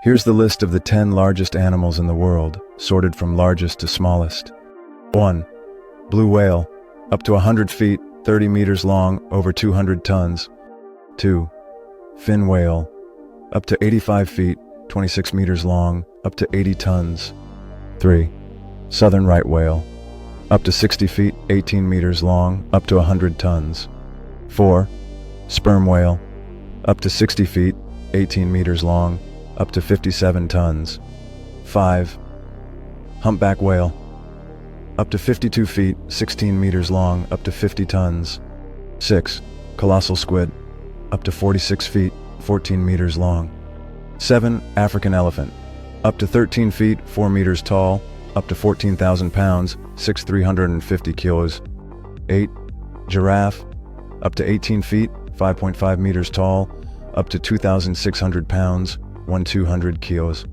Here's the list of the 10 largest animals in the world, sorted from largest to smallest. 1. Blue whale, up to 100 feet, 30 meters long, over 200 tons. 2. Fin whale, up to 85 feet, 26 meters long, up to 80 tons. 3. Southern right whale, up to 60 feet, 18 meters long, up to 100 tons. 4. Sperm whale, up to 60 feet, 18 meters long, up to 57 tons. 5. Humpback whale, up to 52 feet, 16 meters long, up to 50 tons. 6. Colossal squid, up to 46 feet, 14 meters long. 7. African elephant, up to 13 feet, 4 meters tall, up to 14,000 pounds, 350 kilos. 8. Giraffe, up to 18 feet, 5.5 meters tall, up to 2,600 pounds, 200 kilos.